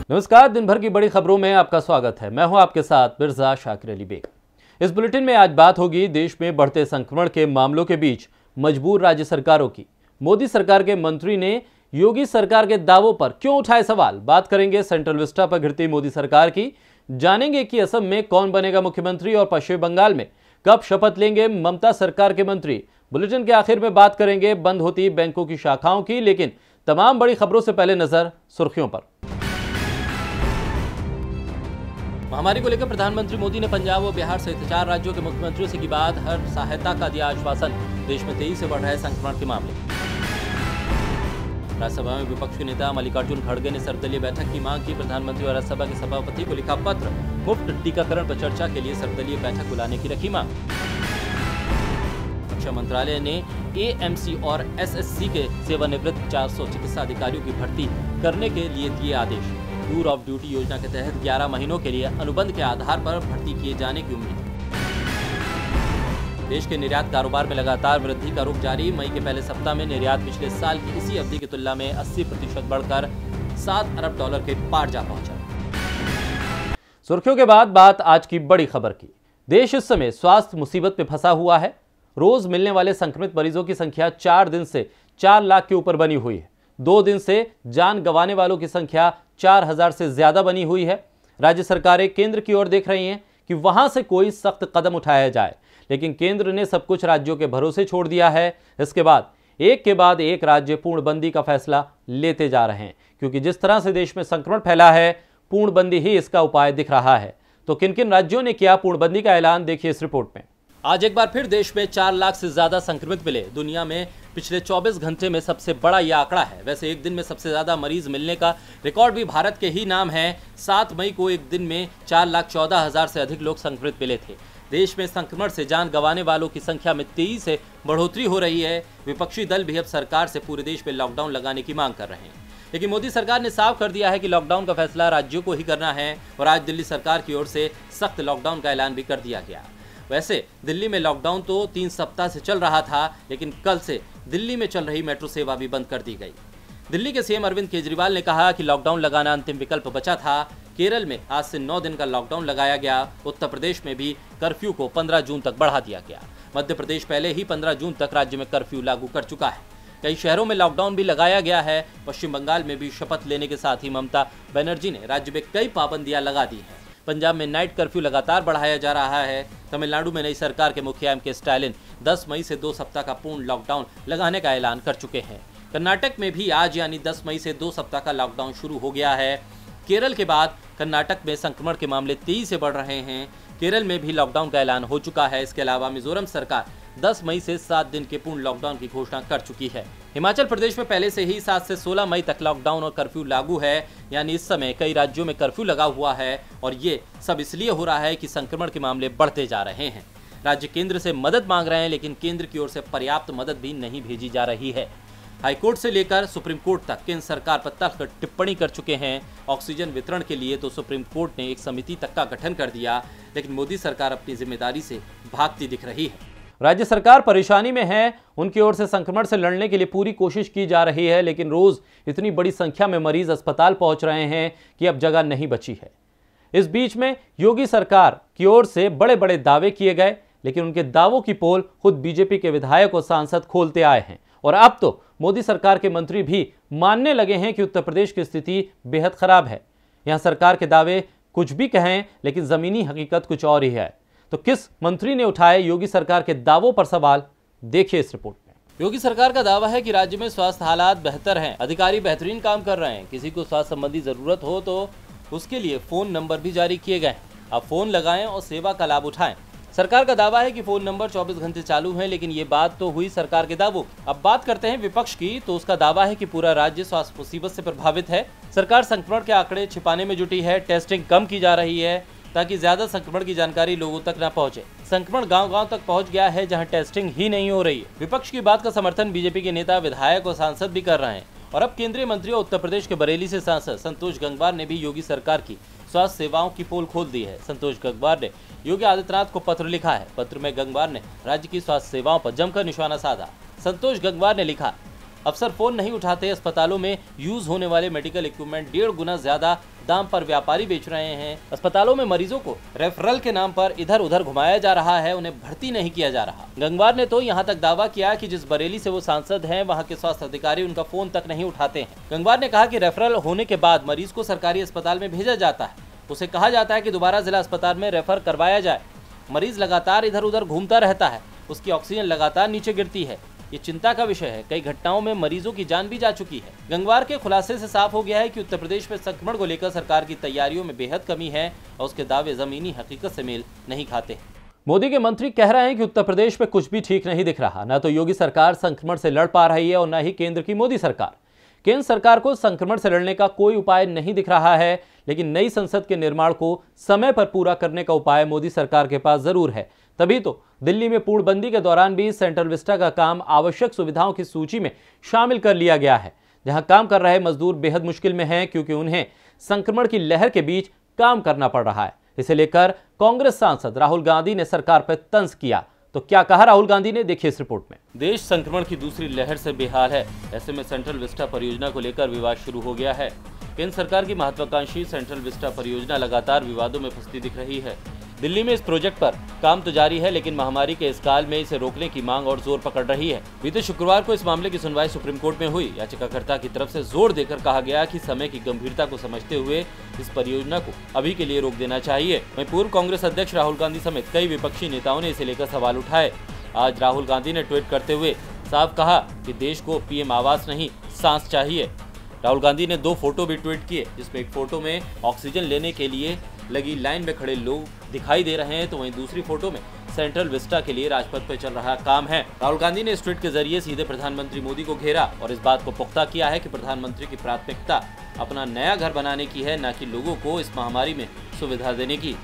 नमस्कार, दिन भर की बड़ी खबरों में आपका स्वागत है। मैं हूं आपके साथ मिर्जा शाकिर अली बेग। इस बुलेटिन में आज बात होगी देश में बढ़ते संक्रमण के मामलों के बीच मजबूर राज्य सरकारों की। मोदी सरकार के मंत्री ने योगी सरकार के दावों पर क्यों उठाए सवाल। बात करेंगे सेंट्रल विस्टा पर गिरती मोदी सरकार की। जानेंगे कि असम में कौन बनेगा मुख्यमंत्री और पश्चिम बंगाल में कब शपथ लेंगे ममता सरकार के मंत्री। बुलेटिन के आखिर में बात करेंगे बंद होती बैंकों की शाखाओं की। लेकिन तमाम बड़ी खबरों से पहले नजर सुर्खियों पर। महामारी को लेकर प्रधानमंत्री मोदी ने पंजाब और बिहार सहित 4 राज्यों के मुख्यमंत्रियों से की बात। हर सहायता का दिया आश्वासन। देश में तेजी से बढ़ रहे संक्रमण के मामले। राज्यसभा में विपक्ष के नेता मल्लिकार्जुन खड़गे ने सर्वदलीय बैठक की मांग की। प्रधानमंत्री और राज्यसभा के सभापति को लिखा पत्र। मुफ्त टीकाकरण पर चर्चा के लिए सर्वदलीय बैठक बुलाने की रखी मांग। रक्षा मंत्रालय ने एएमसी और एसएससी के सेवानिवृत्त 400 चिकित्सा अधिकारियों की भर्ती करने के लिए दिए आदेश। टूर ऑफ ड्यूटी योजना के तहत 11 महीनों के लिए अनुबंध के आधार पर भर्ती किए जाने की उम्मीद। देश के निर्यात कारोबार में लगातार वृद्धि का रुख जारी। मई के पहले सप्ताह में निर्यात पिछले साल की इसी अवधि की तुलना में 80% बढ़कर $7 अरब के पार जा पहुंचा। सुर्खियों के बाद बात आज की बड़ी खबर की। देश इस समय स्वास्थ्य मुसीबत में फंसा हुआ है। रोज मिलने वाले संक्रमित मरीजों की संख्या 4 दिन से 4 लाख के ऊपर बनी हुई है। 2 दिन से जान गंवाने वालों की संख्या 4000 से ज्यादा बनी हुई है। राज्य सरकारें केंद्र की ओर देख रही हैं कि वहां से कोई सख्त कदम उठाया जाए, लेकिन केंद्र ने सब कुछ राज्यों के भरोसे छोड़ दिया है। इसके बाद एक राज्य पूर्णबंदी का फैसला लेते जा रहे हैं, क्योंकि जिस तरह से देश में संक्रमण फैला है, पूर्णबंदी ही इसका उपाय दिख रहा है। तो किन किन राज्यों ने किया पूर्णबंदी का ऐलान, देखिए इस रिपोर्ट में। आज एक बार फिर देश में 4 लाख से ज्यादा संक्रमित मिले। दुनिया में पिछले 24 घंटे में सबसे बड़ा यह आंकड़ा है। वैसे एक दिन में सबसे ज्यादा मरीज मिलने का रिकॉर्ड भी भारत के ही नाम है। 7 मई को एक दिन में 4,14,000 से अधिक लोग संक्रमित मिले थे। देश में संक्रमण से जान गंवाने वालों की संख्या में तेजी से बढ़ोतरी हो रही है। विपक्षी दल भी अब सरकार से पूरे देश में लॉकडाउन लगाने की मांग कर रहे हैं, लेकिन मोदी सरकार ने साफ कर दिया है कि लॉकडाउन का फैसला राज्यों को ही करना है। और आज दिल्ली सरकार की ओर से सख्त लॉकडाउन का ऐलान भी कर दिया गया। वैसे दिल्ली में लॉकडाउन तो 3 सप्ताह से चल रहा था, लेकिन कल से दिल्ली में चल रही मेट्रो सेवा भी बंद कर दी गई। दिल्ली के सीएम अरविंद केजरीवाल ने कहा कि लॉकडाउन लगाना अंतिम विकल्प बचा था। केरल में आज से 9 दिन का लॉकडाउन लगाया गया। उत्तर प्रदेश में भी कर्फ्यू को 15 जून तक बढ़ा दिया गया। मध्य प्रदेश पहले ही 15 जून तक राज्य में कर्फ्यू लागू कर चुका है। कई शहरों में लॉकडाउन भी लगाया गया है। पश्चिम बंगाल में भी शपथ लेने के साथ ही ममता बनर्जी ने राज्य में कई पाबंदियां लगा दी हैं। पंजाब में नाइट कर्फ्यू लगातार बढ़ाया जा रहा है। तमिलनाडु में नई सरकार के मुखिया एम के स्टालिन 10 मई से 2 सप्ताह का पूर्ण लॉकडाउन लगाने का ऐलान कर चुके हैं। कर्नाटक में भी आज यानी 10 मई से 2 सप्ताह का लॉकडाउन शुरू हो गया है। केरल के बाद कर्नाटक में संक्रमण के मामले तेजी से बढ़ रहे हैं। केरल में भी लॉकडाउन का ऐलान हो चुका है। इसके अलावा मिजोरम सरकार 10 मई से 7 दिन के पूर्ण लॉकडाउन की घोषणा कर चुकी है। हिमाचल प्रदेश में पहले से ही 7 से 16 मई तक लॉकडाउन और कर्फ्यू लागू है। यानी इस समय कई राज्यों में कर्फ्यू लगा हुआ है, और ये सब इसलिए हो रहा है कि संक्रमण के मामले बढ़ते जा रहे हैं। राज्य केंद्र से मदद मांग रहे हैं, लेकिन केंद्र की ओर से पर्याप्त मदद भी नहीं भेजी जा रही है। हाईकोर्ट से लेकर सुप्रीम कोर्ट तक केंद्र सरकार पर तल्ख टिप्पणी कर चुके हैं। ऑक्सीजन वितरण के लिए तो सुप्रीम कोर्ट ने एक समिति तक का गठन कर दिया, लेकिन मोदी सरकार अपनी जिम्मेदारी से भागती दिख रही है। राज्य सरकार परेशानी में है। उनकी ओर से संक्रमण से लड़ने के लिए पूरी कोशिश की जा रही है, लेकिन रोज इतनी बड़ी संख्या में मरीज अस्पताल पहुंच रहे हैं कि अब जगह नहीं बची है। इस बीच में योगी सरकार की ओर से बड़े बड़े दावे किए गए, लेकिन उनके दावों की पोल खुद बीजेपी के विधायक और सांसद खोलते आए हैं। और अब तो मोदी सरकार के मंत्री भी मानने लगे हैं कि उत्तर प्रदेश की स्थिति बेहद खराब है। यहां सरकार के दावे कुछ भी कहें, लेकिन जमीनी हकीकत कुछ और ही है। तो किस मंत्री ने उठाए योगी सरकार के दावों पर सवाल, देखिए इस रिपोर्ट में। योगी सरकार का दावा है कि राज्य में स्वास्थ्य हालात बेहतर हैं, अधिकारी बेहतरीन काम कर रहे हैं। किसी को स्वास्थ्य संबंधी जरूरत हो तो उसके लिए फोन नंबर भी जारी किए गए। आप फोन लगाएं और सेवा का लाभ उठाएं। सरकार का दावा है कि फोन नंबर 24 घंटे चालू हैं, लेकिन ये बात तो हुई सरकार के दावों। अब बात करते हैं विपक्ष की, तो उसका दावा है कि पूरा राज्य स्वास्थ्य मुसीबत से प्रभावित है। सरकार संक्रमण के आंकड़े छिपाने में जुटी है। टेस्टिंग कम की जा रही है ताकि ज्यादा संक्रमण की जानकारी लोगों तक न पहुंचे। संक्रमण गांव-गांव तक पहुंच गया है, जहां टेस्टिंग ही नहीं हो रही है। विपक्ष की बात का समर्थन बीजेपी के नेता, विधायक और सांसद भी कर रहे हैं। और अब केंद्रीय मंत्री और उत्तर प्रदेश के बरेली से सांसद संतोष गंगवार ने भी योगी सरकार की स्वास्थ्य सेवाओं की पोल खोल दी है। संतोष गंगवार ने योगी आदित्यनाथ को पत्र लिखा है। पत्र में गंगवार ने राज्य की स्वास्थ्य सेवाओं पर जमकर निशाना साधा। संतोष गंगवार ने लिखा, अफसर फोन नहीं उठाते, अस्पतालों में यूज होने वाले मेडिकल इक्विपमेंट 1.5 गुना ज्यादा दाम पर व्यापारी बेच रहे हैं। अस्पतालों में मरीजों को रेफरल के नाम पर इधर उधर घुमाया जा रहा है, उन्हें भर्ती नहीं किया जा रहा। गंगवार ने तो यहाँ तक दावा किया कि जिस बरेली से वो सांसद हैं, वहाँ के स्वास्थ्य अधिकारी उनका फोन तक नहीं उठाते हैं। गंगवार ने कहा कि रेफरल होने के बाद मरीज को सरकारी अस्पताल में भेजा जाता है, उसे कहा जाता है कि दोबारा जिला अस्पताल में रेफर करवाया जाए। मरीज लगातार इधर उधर घूमता रहता है, उसकी ऑक्सीजन लगातार नीचे गिरती है। ये चिंता का विषय है। कई घटनाओं में मरीजों की जान भी जा चुकी है। गंगवार के खुलासे से साफ हो गया है कि उत्तर प्रदेश में संक्रमण को लेकर सरकार की तैयारियों में बेहद कमी है और उसके दावे जमीनी हकीकत से मेल नहीं खाते। मोदी के मंत्री कह रहे हैं कि उत्तर प्रदेश में कुछ भी ठीक नहीं दिख रहा। न तो योगी सरकार संक्रमण से लड़ पा रही है और न ही केंद्र की मोदी सरकार। केंद्र सरकार को संक्रमण से लड़ने का कोई उपाय नहीं दिख रहा है, लेकिन नई संसद के निर्माण को समय पर पूरा करने का उपाय मोदी सरकार के पास जरूर है। तभी तो दिल्ली में पूर्णबंदी के दौरान भी सेंट्रल विस्टा का काम आवश्यक सुविधाओं की सूची में शामिल कर लिया गया है, जहां काम कर रहे मजदूर बेहद मुश्किल में हैं, क्योंकि उन्हें संक्रमण की लहर के बीच काम करना पड़ रहा है। इसे लेकर कांग्रेस सांसद राहुल गांधी ने सरकार पर तंज किया। तो क्या कहा राहुल गांधी ने, देखिए इस रिपोर्ट में। देश संक्रमण की दूसरी लहर से बेहाल है। ऐसे में सेंट्रल विस्टा परियोजना को लेकर विवाद शुरू हो गया है। केंद्र सरकार की महत्वाकांक्षी सेंट्रल विस्टा परियोजना लगातार विवादों में फंसती दिख रही है। दिल्ली में इस प्रोजेक्ट पर काम तो जारी है, लेकिन महामारी के इस काल में इसे रोकने की मांग और जोर पकड़ रही है। बीते शुक्रवार को इस मामले की सुनवाई सुप्रीम कोर्ट में हुई। याचिकाकर्ता की तरफ से जोर देकर कहा गया कि समय की गंभीरता को समझते हुए इस परियोजना को अभी के लिए रोक देना चाहिए। वहीं पूर्व कांग्रेस अध्यक्ष राहुल गांधी समेत कई विपक्षी नेताओं ने इसे लेकर सवाल उठाए। आज राहुल गांधी ने ट्वीट करते हुए साफ कहा कि देश को पीएम आवास नहीं, सांस चाहिए। राहुल गांधी ने 2 फोटो भी ट्वीट किए, जिसमें एक फोटो में ऑक्सीजन लेने के लिए लगी लाइन में खड़े लोग दिखाई दे रहे हैं, तो वहीं दूसरी फोटो में सेंट्रल विस्टा के लिए राजपथ पर चल रहा काम है। राहुल गांधी ने इस ट्वीट के जरिए सीधे प्रधानमंत्री मोदी को घेरा और इस बात को पुख्ता किया है कि प्रधानमंत्री की प्राथमिकता अपना नया घर बनाने की है, न कि लोगों को इस महामारी में सुविधा देने की।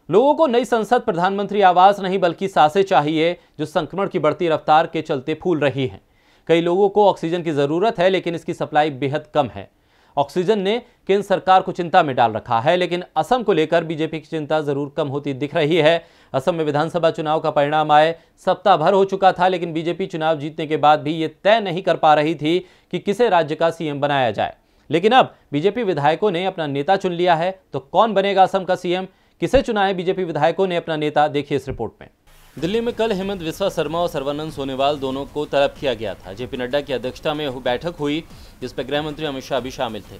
लोगों को नई संसद, प्रधानमंत्री आवास नहीं बल्कि सांसें चाहिए, जो संक्रमण की बढ़ती रफ्तार के चलते फूल रही हैं। कई लोगों को ऑक्सीजन की जरूरत है, लेकिन इसकी सप्लाई बेहद कम है। ऑक्सीजन ने केंद्र सरकार को चिंता में डाल रखा है, लेकिन असम को लेकर बीजेपी की चिंता जरूर कम होती दिख रही है। असम में विधानसभा चुनाव का परिणाम आए सप्ताह भर हो चुका था, लेकिन बीजेपी चुनाव जीतने के बाद भी ये तय नहीं कर पा रही थी कि किसे राज्य का सीएम बनाया जाए। लेकिन अब बीजेपी विधायकों ने अपना नेता चुन लिया है, तो कौन बनेगा असम का सीएम, किसे चुनाए बीजेपी विधायकों ने अपना नेता, देखिए इस रिपोर्ट में। दिल्ली में कल हेमंत बिस्वा शर्मा और सर्बानंद सोनोवाल दोनों को तलब किया गया था। जेपी नड्डा की अध्यक्षता में बैठक हुई, जिसमें गृह मंत्री अमित शाह भी शामिल थे।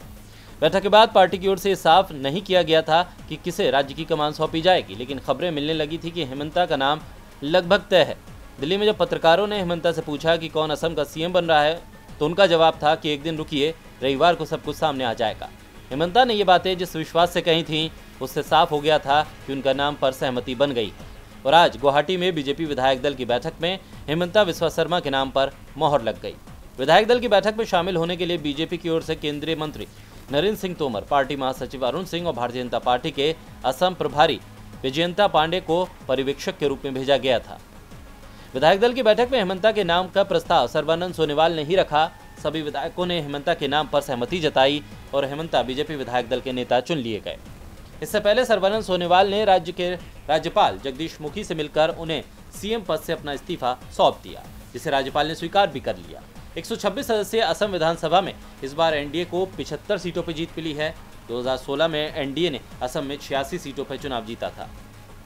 बैठक के बाद पार्टी की ओर से साफ नहीं किया गया था कि किसे राज्य की कमान सौंपी जाएगी, लेकिन खबरें मिलने लगी थी कि हेमंता का नाम लगभग तय है। दिल्ली में जब पत्रकारों ने हेमंता से पूछा कि कौन असम का सीएम बन रहा है, तो उनका जवाब था कि एक दिन रुकिए, रविवार को सब कुछ सामने आ जाएगा। हेमंता ने ये बातें जिस विश्वास से कही थी, उससे साफ हो गया था कि उनका नाम पर सहमति बन गई है। और आज गुवाहाटी में बीजेपी विधायक दल की बैठक में हेमंता बिस्वा शर्मा के नाम पर मोहर लग गई। विधायक दल की बैठक में शामिल होने के लिए बीजेपी की ओर से केंद्रीय मंत्री नरेंद्र सिंह तोमर, पार्टी महासचिव अरुण सिंह और भारतीय जनता पार्टी के असम प्रभारी विजयंता पांडे को पर्यवेक्षक के रूप में भेजा गया था। विधायक दल की बैठक में हेमंता के नाम का प्रस्ताव सर्बानंद सोनोवाल ने ही रखा। सभी विधायकों ने हेमंता के नाम पर सहमति जताई और हेमंता बीजेपी विधायक दल के नेता चुन लिए गए। इससे पहले सर्बानंद सोनोवाल ने राज्य के राज्यपाल जगदीश मुखी से मिलकर उन्हें सीएम पद से अपना इस्तीफा सौंप दिया, जिसे राज्यपाल ने स्वीकार भी कर लिया। 126 सदस्यीय असम विधानसभा में इस बार एनडीए को 75 सीटों पर जीत मिली है। 2016 में एनडीए ने असम में 86 सीटों पर चुनाव जीता था।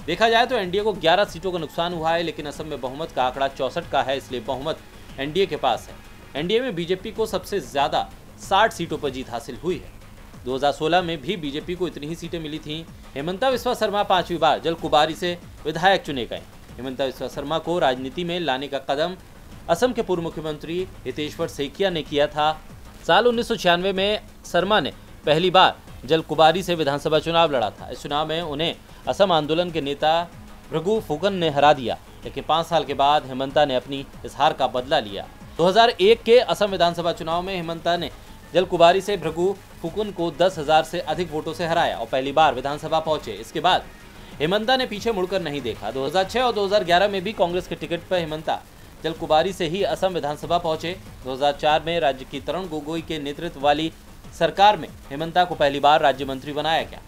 देखा जाए तो एनडीए को 11 सीटों का नुकसान हुआ है, लेकिन असम में बहुमत का आंकड़ा 64 का है, इसलिए बहुमत एनडीए के पास है। एनडीए में बीजेपी को सबसे ज्यादा 60 सीटों पर जीत हासिल हुई है। 2016 में भी बीजेपी को इतनी ही सीटें मिली थीं। हेमंता बिस्वा शर्मा 5वीं बार जलकुबारी से विधायक चुने गए। हेमंता बिस्वा शर्मा को राजनीति में लाने का कदम असम के पूर्व मुख्यमंत्री हितेश्वर सैकिया ने किया था। साल 1996 में शर्मा ने पहली बार जलकुबारी से विधानसभा चुनाव लड़ा था। इस चुनाव में उन्हें असम आंदोलन के नेता भृगु फुकन ने हरा दिया, लेकिन 5 साल के बाद हेमंता ने अपनी इस हार का बदला लिया। 2001 के असम विधानसभा चुनाव में हेमंता ने जलकुबारी से भृगु फुकन को 10,000 से अधिक वोटों से हराया और पहली बार विधानसभा पहुंचे। इसके बाद हेमंता ने पीछे मुड़कर नहीं देखा। 2006 और 2011 में भी कांग्रेस के टिकट पर हेमंता जलकुबारी से ही असम विधानसभा पहुंचे। 2004 में राज्य की तरुण गोगोई के नेतृत्व वाली सरकार में हेमंता को पहली बार राज्य मंत्री बनाया गया।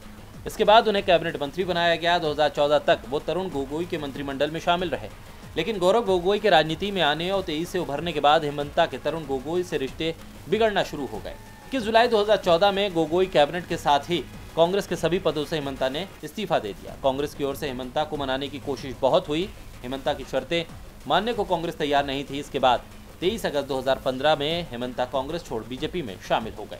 इसके बाद उन्हें कैबिनेट मंत्री बनाया गया। 2014 तक वो तरुण गोगोई के मंत्रिमंडल में शामिल रहे, लेकिन गौरव गोगोई के राजनीति में आने और तेजी से उभरने के बाद हेमंता के तरुण गोगोई से रिश्ते बिगड़ना शुरू हो गए। 21 जुलाई 2014 में गोगोई कैबिनेट के साथ ही कांग्रेस के सभी पदों से हेमंता ने इस्तीफा दे दिया। कांग्रेस की ओर से हेमंता को मनाने की कोशिश बहुत हुई। हेमंता की शर्तें मानने को कांग्रेस तैयार नहीं थी। इसके बाद 23 अगस्त 2015 में हेमंता कांग्रेस छोड़ बीजेपी में शामिल हो गए।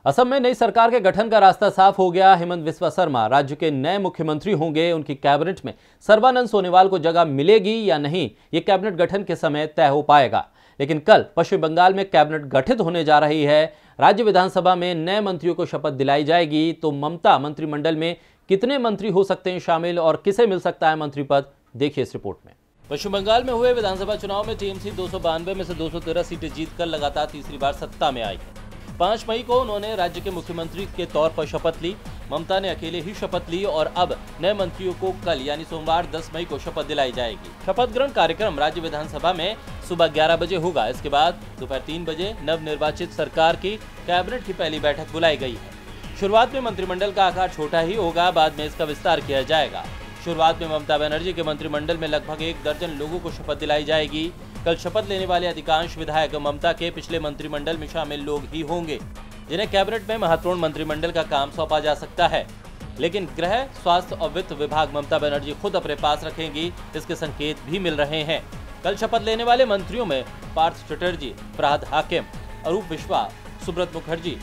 असम में नई सरकार के गठन का रास्ता साफ हो गया। हेमंत बिस्वा शर्मा राज्य के नए मुख्यमंत्री होंगे। उनकी कैबिनेट में सर्बानंद सोनोवाल को जगह मिलेगी या नहीं, ये कैबिनेट गठन के समय तय हो पाएगा। लेकिन कल पश्चिम बंगाल में कैबिनेट गठित होने जा रही है। राज्य विधानसभा में नए मंत्रियों को शपथ दिलाई जाएगी। तो ममता मंत्रिमंडल में कितने मंत्री हो सकते हैं शामिल और किसे मिल सकता है मंत्री पद, देखिए इस रिपोर्ट में। पश्चिम बंगाल में हुए विधानसभा चुनाव में टीएमसी 292 में से 213 सीटें जीतकर लगातार तीसरी बार सत्ता में आई है। 5 मई को उन्होंने राज्य के मुख्यमंत्री के तौर पर शपथ ली। ममता ने अकेले ही शपथ ली और अब नए मंत्रियों को कल यानी सोमवार 10 मई को शपथ दिलाई जाएगी। शपथ ग्रहण कार्यक्रम राज्य विधानसभा में सुबह 11 बजे होगा। इसके बाद दोपहर 3 बजे नवनिर्वाचित सरकार की कैबिनेट की पहली बैठक बुलाई गई है। शुरुआत में मंत्रिमंडल का आकार छोटा ही होगा, बाद में इसका विस्तार किया जाएगा। शुरुआत में ममता बनर्जी के मंत्रिमंडल में लगभग 1 दर्जन लोगों को शपथ दिलाई जाएगी। कल शपथ लेने वाले अधिकांश विधायक ममता के पिछले मंत्रिमंडल में शामिल लोग ही होंगे, जिन्हें कैबिनेट में महत्वपूर्ण मंत्रिमंडल का काम सौंपा जा सकता है। लेकिन गृह, स्वास्थ्य और वित्त विभाग ममता बनर्जी खुद अपने पास रखेंगी, इसके संकेत भी मिल रहे हैं। कल शपथ लेने वाले मंत्रियों में पार्थ चटर्जी, फरहाद हाकिम, अरूप विश्वा, सुब्रत मुखर्जी,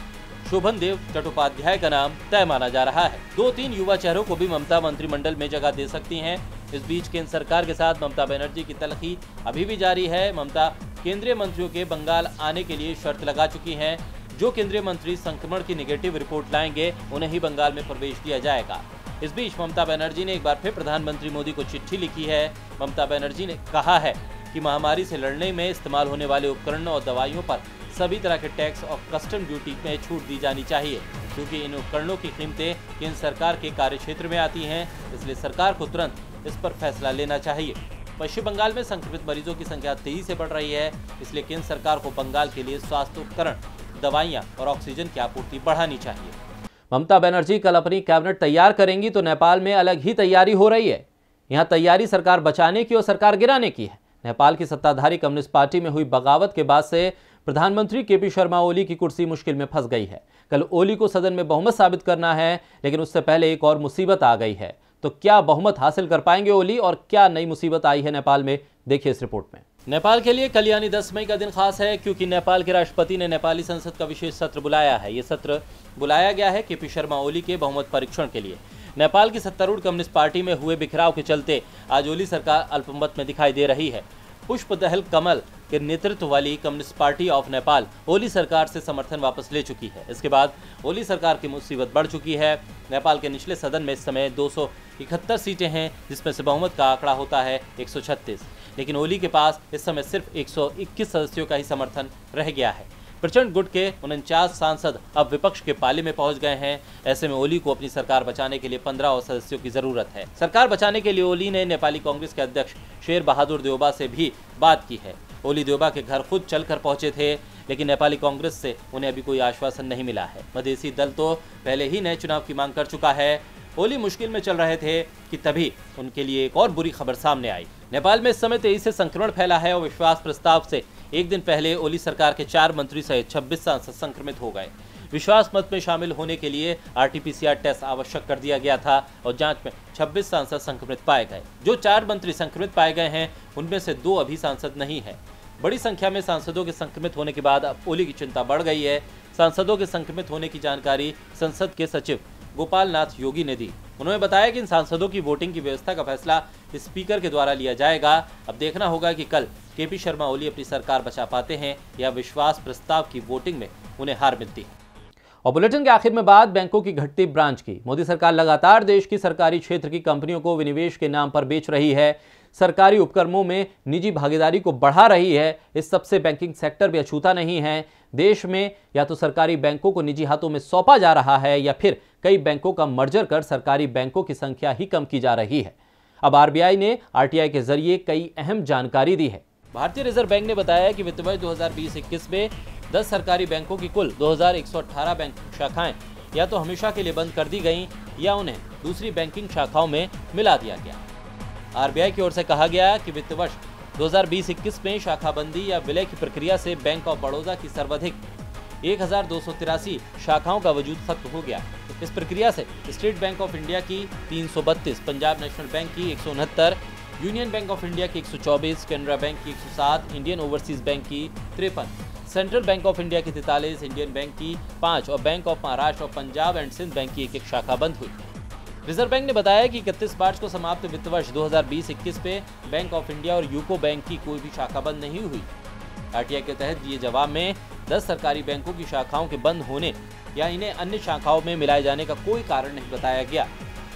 शोभन देव चट्टोपाध्याय का नाम तय माना जा रहा है। 2-3 युवा चेहरों को भी ममता मंत्रिमंडल में जगह दे सकती हैं। इस बीच केंद्र सरकार के साथ ममता बनर्जी की तलखी अभी भी जारी है। ममता केंद्रीय मंत्रियों के बंगाल आने के लिए शर्त लगा चुकी हैं। जो केंद्रीय मंत्री संक्रमण की नेगेटिव रिपोर्ट लाएंगे, उन्हें ही बंगाल में प्रवेश दिया जाएगा। इस बीच ममता बनर्जी ने एक बार फिर प्रधानमंत्री मोदी को चिट्ठी लिखी है। ममता बनर्जी ने कहा है कि महामारी से लड़ने में इस्तेमाल होने वाले उपकरणों और दवाइयों पर सभी तरह के टैक्स और कस्टम ड्यूटी में छूट दी जानी चाहिए, क्योंकि इन उपकरणों की कीमतें केंद्र सरकार के कार्यक्षेत्र में आती हैं। इसलिए सरकार को तुरंत इस पर फैसला लेना चाहिए। पश्चिम बंगाल में संक्रमित मरीजों की संख्या तेजी से बढ़ रही है, इसलिए केंद्र सरकार को बंगाल के लिए स्वास्थ्य उपकरण, दवाइयाँ और ऑक्सीजन की आपूर्ति बढ़ानी चाहिए। ममता बनर्जी कल अपनी कैबिनेट तैयार करेंगी तो नेपाल में अलग ही तैयारी हो रही है। यहाँ तैयारी सरकार बचाने की और सरकार गिराने की है। नेपाल की सत्ताधारी कम्युनिस्ट पार्टी में हुई बगावत के बाद से प्रधानमंत्री केपी शर्मा ओली की कुर्सी मुश्किल में फंस गई है। कल ओली को सदन में बहुमत साबित करना है, लेकिन उससे पहले एक और मुसीबत आ गई है। तो क्या बहुमत हासिल कर पाएंगे ओली और क्या नई मुसीबत आई है नेपाल में, देखिए इस रिपोर्ट में। नेपाल के लिए कल यानी 10 मई का दिन खास है, क्योंकि नेपाल के राष्ट्रपति ने नेपाली संसद का विशेष सत्र बुलाया है। ये सत्र बुलाया गया है केपी शर्मा ओली के बहुमत परीक्षण के लिए। नेपाल की सत्तारूढ़ कम्युनिस्ट पार्टी में हुए बिखराव के चलते आज ओली सरकार अल्पमत में दिखाई दे रही है। पुष्पदहल कमल के नेतृत्व वाली कम्युनिस्ट पार्टी ऑफ नेपाल ओली सरकार से समर्थन वापस ले चुकी है। इसके बाद ओली सरकार की मुसीबत बढ़ चुकी है। नेपाल के निचले सदन में इस समय 271 सीटें हैं, जिसमें से बहुमत का आंकड़ा होता है 136, लेकिन ओली के पास इस समय सिर्फ 121 सदस्यों का ही समर्थन रह गया है। प्रचंड गुट के 49 सांसद अब विपक्ष के पाले में पहुंच गए हैं। ऐसे में ओली को अपनी सरकार बचाने के लिए 15 और सदस्यों की जरूरत है। सरकार बचाने के लिए ओली ने नेपाली कांग्रेस के अध्यक्ष शेर बहादुर देउबा से भी बात की है। ओली देउबा के घर खुद चलकर पहुंचे थे, लेकिन नेपाली कांग्रेस से उन्हें अभी कोई आश्वासन नहीं मिला है। मधेसी दल तो पहले ही नए चुनाव की मांग कर चुका है। ओली मुश्किल में चल रहे थे कि तभी उनके लिए एक और बुरी खबर सामने आई। नेपाल में इस समय तेजी से संक्रमण फैला है और विश्वास प्रस्ताव से एक दिन पहले ओली सरकार के 4 मंत्री सहित 26 सांसद संक्रमित हो गए। विश्वास मत में शामिल होने के लिए RT-PCR टेस्ट आवश्यक कर दिया गया था और जांच में 26 सांसद संक्रमित पाए गए। जो 4 मंत्री संक्रमित पाए गए हैं, उनमें से 2 अभी सांसद नहीं है। बड़ी संख्या में सांसदों के संक्रमित होने के बाद अब ओली की चिंता बढ़ गई है। सांसदों के संक्रमित होने की जानकारी संसद के सचिव गोपाल नाथ योगी ने दी। उन्होंने बताया कि इन सांसदों की वोटिंग की व्यवस्था का फैसला स्पीकर के द्वारा लिया जाएगा। अब देखना होगा कि कल केपी शर्मा ओली अपनी सरकार बचा पाते हैं या विश्वास प्रस्ताव की वोटिंग में उन्हें हार मिलती है। और बुलेटिन के आखिर में बात बैंकों की घटती ब्रांच की। मोदी सरकार लगातार देश की सरकारी क्षेत्र की कंपनियों को विनिवेश के नाम पर बेच रही है, सरकारी उपक्रमों में निजी भागीदारी को बढ़ा रही है। इस सबसे बैंकिंग सेक्टर भी अछूता नहीं है। देश में या तो सरकारी बैंकों को निजी हाथों में सौंपा जा रहा है या फिर कई बैंकों का मर्जर कर सरकारी बैंकों की संख्या ही कम की जा रही है। अब RBI ने RTI के जरिए कई अहम जानकारी दी है। भारतीय रिजर्व बैंक ने बताया कि वित्त वर्ष 2020-21 में 10 सरकारी बैंकों की कुल 2118 बैंक शाखाएं या तो हमेशा के लिए बंद कर दी गईं या उन्हें दूसरी बैंकिंग शाखाओं में मिला दिया गया। RBI की ओर से कहा गया कि वित्त वर्ष 2020-21 में शाखाबंदी या विलय की प्रक्रिया से बैंक ऑफ बड़ौदा की सर्वाधिक 1283 शाखाओं का वजूद खत्म हो गया। इस प्रक्रिया से स्टेट बैंक ऑफ इंडिया की 332, पंजाब नेशनल बैंक की 169, यूनियन बैंक ऑफ इंडिया की 124, कैनरा बैंक की 107, इंडियन ओवरसीज बैंक की 53, सेंट्रल बैंक ऑफ इंडिया की 43, इंडियन बैंक की 5 और बैंक ऑफ महाराष्ट्र और पंजाब एंड सिंध बैंक की एक शाखा बंद हुई। रिजर्व बैंक ने बताया कि 31 मार्च को समाप्त वित्त वर्ष 2020-21 पे बैंक ऑफ इंडिया और यूको बैंक की कोई भी शाखा बंद नहीं हुई। आरटीआई के तहत दिए जवाब में 10 सरकारी बैंकों की शाखाओं के बंद होने या इन्हें अन्य शाखाओं में मिलाए जाने का कोई कारण नहीं बताया गया,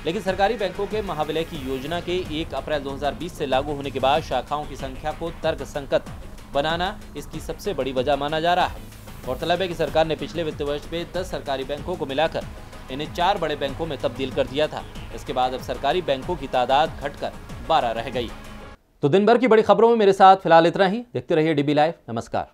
लेकिन सरकारी बैंकों के महाविलय की योजना के 1 अप्रैल 2020 से लागू होने के बाद शाखाओं की संख्या को तर्कसंगत बनाना इसकी सबसे बड़ी वजह माना जा रहा है। गौरतलब है कि सरकार ने पिछले वित्त वर्ष में 10 सरकारी बैंकों को मिलाकर इन्हें 4 बड़े बैंकों में तब्दील कर दिया था। इसके बाद अब सरकारी बैंकों की तादाद घटकर 12 रह गई। तो दिन भर की बड़ी खबरों में मेरे साथ फिलहाल इतना ही। देखते रहिए डीबी लाइव। नमस्कार।